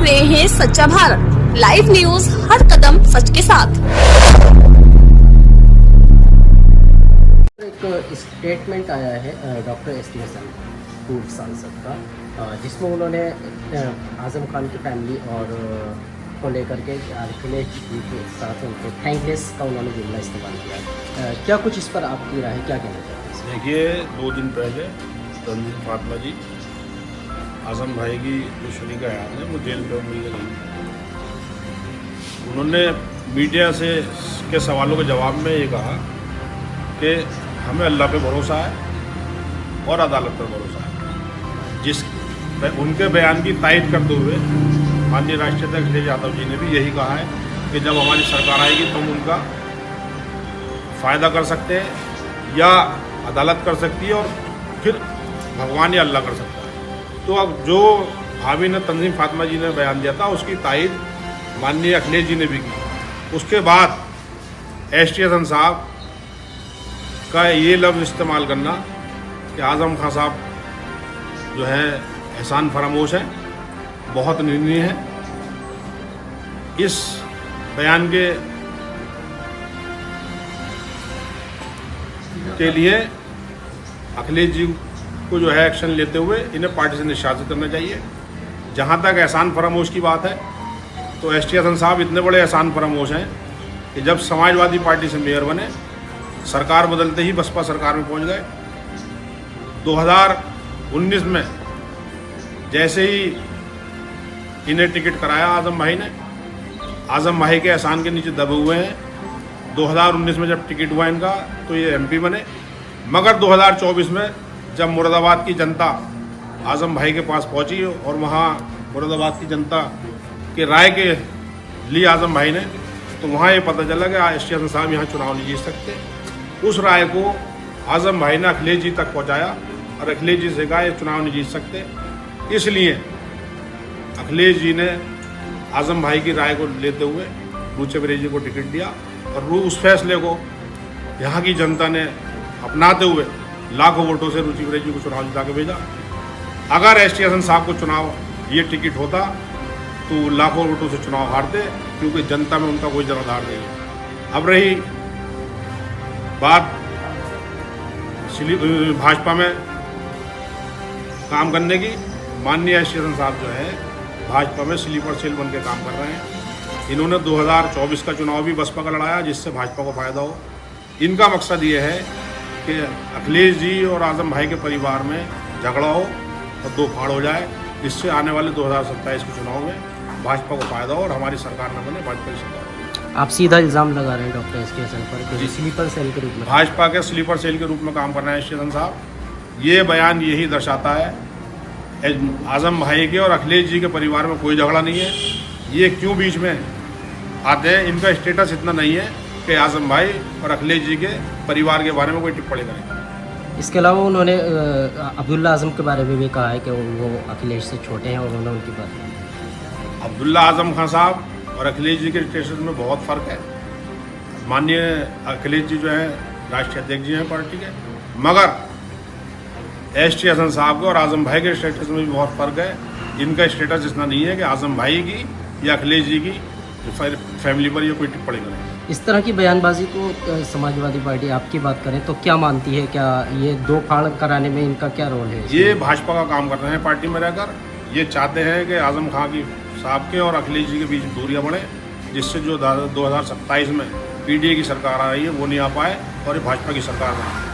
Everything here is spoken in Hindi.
रहे हैं सच्चा भारत लाइव न्यूज, हर कदम सच के साथ। एक स्टेटमेंट आया है डॉक्टर एसटी हसन पूर्व सांसद का, जिसमें उन्होंने आजम खान की फैमिली और को लेकर के अखिलेश जी के साथ उनको थैंकलेस का उन्होंने जुमला इस्तेमाल किया। क्या कुछ इस पर आपकी राय है, क्या कहना चाहते हैं? देखिए, 2 दिन पहले तंजीम फातिमा जी आजम भाई की दुश्मनी का याद है, वो जेल में मिलने गई। उन्होंने मीडिया से के सवालों के जवाब में ये कहा कि हमें अल्लाह पे भरोसा है और अदालत पर भरोसा है। जिस उनके बयान की तायद करते हुए माननीय राष्ट्रीय अध्यक्ष अखिलेश यादव जी ने भी यही कहा है कि जब हमारी सरकार आएगी तो हम उनका फ़ायदा कर सकते हैं या अदालत कर सकती है और फिर भगवान या अल्लाह कर सकता है। तो अब जो भाभी ने तंजीम फातिमा जी ने बयान दिया था उसकी तायद माननीय अखिलेश जी ने भी की। उसके बाद एसटी हसन साहब का ये लफ्ज़ इस्तेमाल करना कि आज़म खान साहब जो है एहसान फरामोश है, बहुत निंदनीय है। इस बयान के लिए अखिलेश जी को जो है एक्शन लेते हुए इन्हें पार्टी से निष्कासित करना चाहिए। जहां तक एहसान फरामोश की बात है तो एसटी हसन साहब इतने बड़े एहसान फरामोश हैं कि जब समाजवादी पार्टी से मेयर बने, सरकार बदलते ही बसपा सरकार में पहुंच गए। 2019 में जैसे ही इन्हें टिकट कराया आजम भाई ने, आजम भाई के एहसान के नीचे दबे हुए हैं। 2019 में जब टिकट हुआ इनका तो ये एमपी बने, मगर 2024 में जब मुरादाबाद की जनता आजम भाई के पास पहुंची और वहाँ मुरादाबाद की जनता के राय के लिए आजम भाई ने, तो वहाँ ये पता चला कि एसटी हसन साहब यहाँ चुनाव नहीं जीत सकते। उस राय को आजम भाई ने अखिलेश जी तक पहुँचाया और अखिलेश जी से कहा ये चुनाव नहीं जीत सकते। इसलिए अखिलेश जी ने आजम भाई की राय को लेते हुए रूचे बरेली जी को टिकट दिया और उस फैसले को यहाँ की जनता ने अपनाते हुए लाखों वोटों से रुचि बरेली जी को चुनाव जिता के भेजा। अगर एसटी हसन साहब को चुनाव ये टिकट होता तो लाखों वोटों से चुनाव हारते, क्योंकि जनता में उनका कोई जनाधार नहीं है। अब रही बात भाजपा में काम करने की, माननीय एसटी हसन साहब जो है भाजपा में स्लीपर सेल बन के काम कर रहे हैं। इन्होंने 2024 का चुनाव भी बसपा का लड़ाया जिससे भाजपा को फायदा हो। इनका मकसद ये है कि अखिलेश जी और आजम भाई के परिवार में झगड़ा हो और दो फाड़ हो जाए, जिससे आने वाले 2027 के चुनाव में भाजपा को फायदा हो और हमारी सरकार न बने, भाजपा की सरकार हो। आप सीधा इल्ज़ाम लगा रहे हैं डॉक्टर एसटी हसन पर कि स्लीपर सेल के रूप में, भाजपा के स्लीपर सेल के रूप में काम कर रहे हैं एसटी हसन साहब। ये बयान यही दर्शाता है आजम भाई के और अखिलेश जी के परिवार में कोई झगड़ा नहीं है। ये क्यों बीच में आते हैं, इनका स्टेटस इतना नहीं है कि आजम भाई और अखिलेश जी के परिवार के बारे में कोई टिप्पणी करें। इसके अलावा उन्होंने अब्दुल्ला आजम के बारे में भी कहा है कि वो अखिलेश से छोटे हैं और उन्होंने उनकी बात की। अब्दुल्ला आजम खान साहब और अखिलेश जी के स्टेटस में बहुत फ़र्क है। माननीय अखिलेश जी जो है राष्ट्रीय अध्यक्ष जी हैं पार्टी के, मगर एसटी हसन साहब के और आजम भाई के स्टेटस में भी बहुत फ़र्क है। इनका स्टेटस इतना नहीं है कि आजम भाई की या अखिलेश जी की फैमिली पर ये कोई टिप्पणी करें। इस तरह की बयानबाजी को समाजवादी पार्टी आपकी बात करें तो क्या मानती है? क्या ये दो फाड़ कराने में इनका क्या रोल है? ये भाजपा का काम कर रहे हैं पार्टी में रहकर। ये चाहते हैं कि आजम खान की साहब के और अखिलेश जी के बीच दूरियां बढ़े, जिससे जो 2027 में पीडीए की सरकार आ रही है वो नहीं आ पाए और ये भाजपा की सरकार बने।